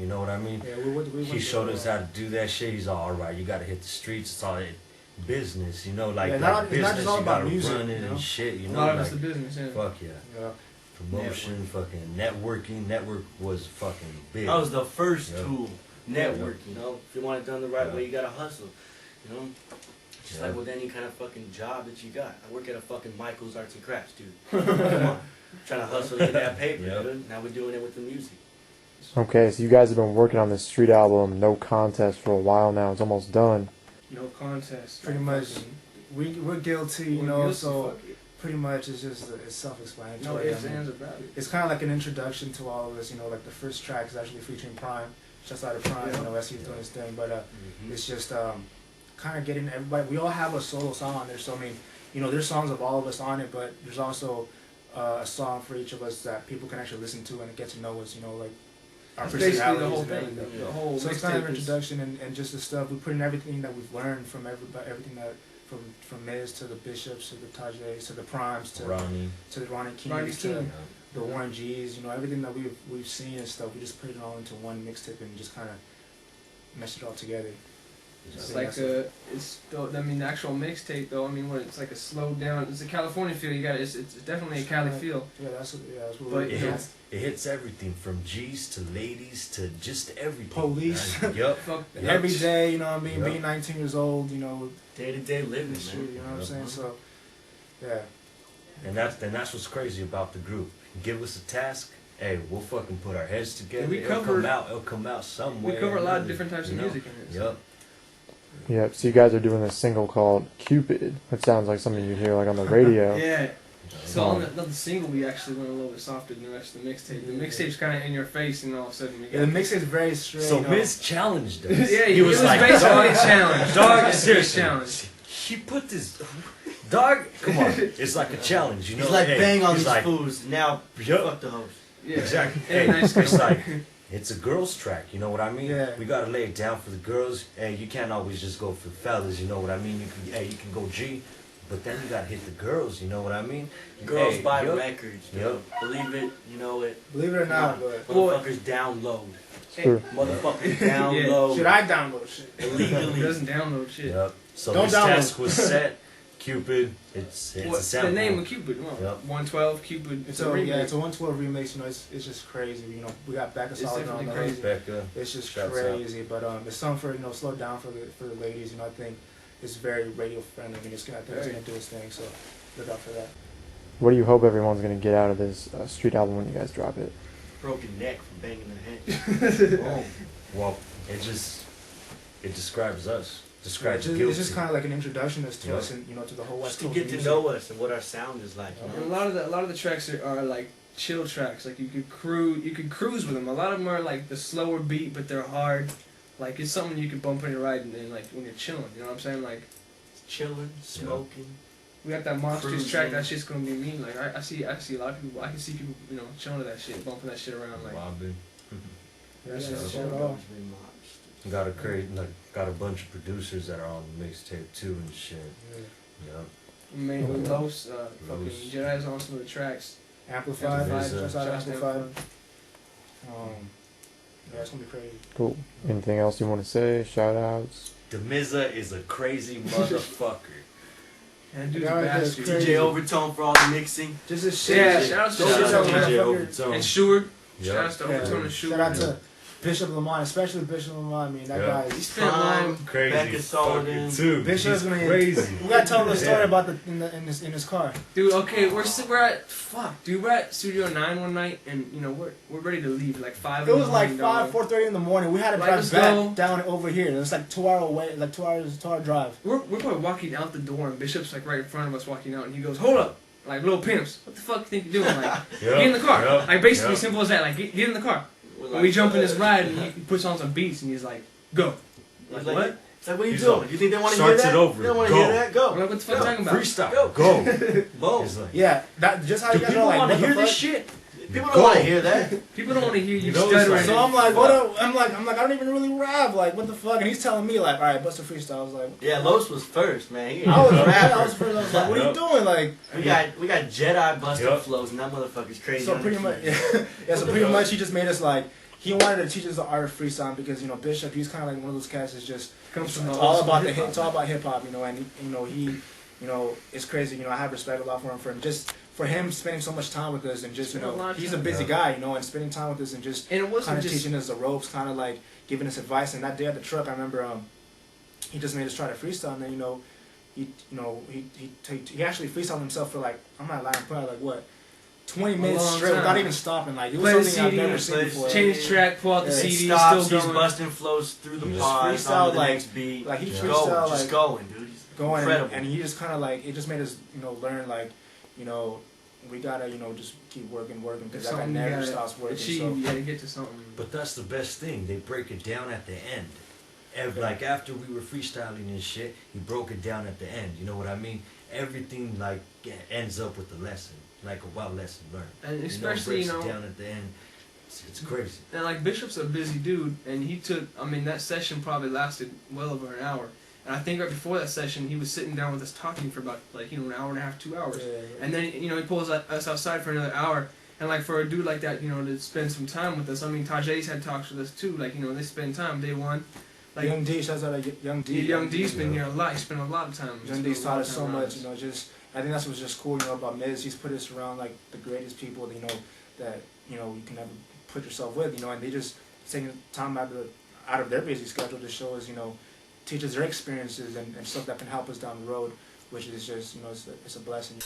You know what I mean? Yeah, he showed us how to do that shit. He's all right. You gotta hit the streets. It's all business. You know, like, not business. just all you about gotta music, run it you know? and shit. You A know, lot of like, it's the business. Yeah. fuck yeah. Promotion, fucking networking. Network was fucking big. That was the first tool. Network. You know, if you want it done the right way, you gotta hustle. You know. Just like with any kind of fucking job that you got. I work at a fucking Michael's Arts and Crafts, dude. Come on. Trying to hustle to get that paper, dude. Now we're doing it with the music. Okay, so you guys have been working on this street album, No Contest, for a while now. It's almost done. No contest. Pretty much, we're guilty, you know, so pretty much it's just it's self-explanatory. No ifs, ands, or about it. It's kind of like an introduction to all of us, you know, like the first track is actually featuring Prime, just out of Prime, you know, SC's doing his thing, but it's just kind of getting everybody, we all have a solo song on there, so I mean, you know, there's songs of all of us on it, but there's also a song for each of us that people can actually listen to and get to know us, you know, like our basically the whole personalities. thing. The whole So it's kind of an introduction and just the stuff, we put in everything that we've learned from everything that, from Miz to the Bishops to the Taje to the Primes to Ronnie, to the Ronnie Kings to the Warren G's, you know, everything that we've seen and stuff, we just put it all into one mixtape and just kind of meshed it all together. It's like I mean, the actual mixtape though. I mean, when it's like a slowed down, it's a California feel. You got it's definitely a Cali feel. Yeah, that's what it hits everything from G's to ladies to just everything. Police. Yup. Every day, you know what I mean? Being 19 years old, you know, day-to-day living, shit, you know what I'm saying? So, yeah. And that's what's crazy about the group. Give us a task. Hey, we'll fucking put our heads together. It'll come out somewhere. We cover a lot of different types of music in this. Yup. Yeah, so you guys are doing a single called Cupid. That sounds like something you'd hear like on the radio. Yeah. So on the single, we actually went a little bit softer than the rest of the mixtape. The mixtape's kind of in your face, and all of a sudden we got... Yeah, the mixtape's very straight. So Miz challenged us. Yeah, he was like, basically a challenge. Dog, seriously. Challenge. He put this... Dog, come on. It's like a challenge, you know? He's like, bang on these fools. Now, fuck the host. Yeah. Exactly. Hey, it's like... It's a girls' track, you know what I mean? Yeah. We gotta lay it down for the girls. Hey, you can't always just go for the fellas, you know what I mean? You can go G, but then you gotta hit the girls, you know what I mean? Girls buy records, believe it, you know it. Believe it or not, but motherfuckers download. True. Motherfuckers download. Should I download shit? Illegally. He doesn't download shit. Yep. So Don't this download. task was set. Cupid. It's a sample. The name of Cupid. Well, 112 Cupid. It's a 112 remix. You know, it's just crazy. You know, we got Becca Solid on the hook. Becca. It's just crazy. But it's something for, you know, slow down for the ladies. You know, I think it's very radio friendly. I mean, I think it's gonna do its thing. So look out for that. What do you hope everyone's gonna get out of this street album when you guys drop it? Broken neck from banging their head. Well, it describes us. It's just kind of like an introduction to us and, you know, to the whole West Coast to get to know us and what our sound is like. And a lot of the tracks are like chill tracks. Like you could cruise with them. A lot of them are like the slower beat, but they're hard. Like it's something you could bump on your ride and like when you're chilling. You know what I'm saying? Like chilling, smoking. We got that Monsters track. That shit's gonna be mean. Like I see a lot of people. I can see people, you know, chilling to that shit, bumping that shit around. Like Bobby. Got a bunch of producers that are on the mixtape too and shit. Yeah. Mainly Los, fucking Jedi's on some of the tracks. Amplified. Yeah, it's gonna be crazy. Cool. Anything else you want to say? Shout outs? Damizza is a crazy motherfucker. And dude's a bastard. DJ Overtone for all the mixing. Just a shit. Yeah, shout out to DJ Overtone. And Stewart. Shout out to Overtone and Stewart. Shout out to Bishop Lamont, especially Bishop Lamont. I mean, that guy. He's Prime, crazy fucking too. Bishop's gonna crazy. We gotta tell him the story about in his car. Dude, okay, we're at Studio 9 one night, and you know we're ready to leave like 5. It was like 4:30 in the morning. We had to drive back down over here. It was like 2 hour away, like 2 hour drive. We're probably walking out the door, and Bishop's like right in front of us walking out, and he goes, "Hold up." Like, little pimps, what the fuck do you think you're doing? Like, get in the car. Like, basically, simple as that. Like, get in the car. And we jump in this ride, and he puts on some beats, and he's like, go. Like, what? It's like, what are you doing? You think they want to hear that? Starts it over. They don't want to hear that? Go. We're like, what the fuck are you talking about? Freestyle. Go. Boom. Yeah, that just how you guys people want to hear this shit? People don't want to hear that. People don't want to hear you stuttering. So I'm like, what? I'm like, I don't even really rap. Like, what the fuck? And he's telling me like, all right, bust a freestyle. I was like, yeah, Los was first, man. I was first. I was like, what are you doing? Like, we got Jedi busted flows, and that motherfucker's crazy. So pretty much, yeah. So pretty much, he just made us like, he wanted to teach us the art of freestyle because, you know, Bishop, he's kind of like one of those cats that's just Comes from it's the all old about school the hip-hop. it's all about hip hop, you know, and you know, it's crazy, you know, I have respect a lot for him just for him spending so much time with us and just, you Spent a lot know, of he's a time. busy guy, you know, and spending time with us and just And it wasn't kind of just teaching us the ropes, kind of like giving us advice. And that day at the truck, I remember he just made us try to freestyle, and then he actually freestyled himself for like, I'm not lying, probably like what, 20 minutes long straight time. without even stopping. Like it Play the was something I've CD, never seen play- before. change track, pull out the Yeah, it CD, stops, still he's going. busting flows through the He just pause, freestyled, onto the like- next beat. like he just freestyled, going, like- just going, dude. He's Going incredible. and he just kind of like it just made us, you know, learn like, you know, we gotta, you know, just keep working because that guy Something you never gotta stops working. achieve, So you gotta get to something. But that's the best thing. They break it down at the end. Like after we were freestyling and shit, he broke it down at the end. You know what I mean? Everything like ends up with the lesson, like a wild lesson learned. And Breaks especially, you know, it down at the end. It's crazy. and like Bishop's a busy dude, and he took, I mean, that session probably lasted well over an hour. And I think right before that session, he was sitting down with us talking for about, like, you know, an hour and a half, 2 hours. yeah, And then, you know, he pulls us outside for another hour. And, like, for a dude like that, you know, to spend some time with us, I mean, Taje's had talks with us, too. Like, you know, they spend time. Day one. Like, Young D, shouts out to Young D. Young D's been here a lot. He spent a lot of time. Young spent D's a taught lot us of so time around much, you know, just, I think that's what's just cool, you know, about Miz. He's put us around, like, the greatest people, you know, that, you know, you can never put yourself with, you know, and they just taking time out of their busy schedule to show us, you know, teach us their experiences and stuff that can help us down the road, which is just, you know, it's a blessing.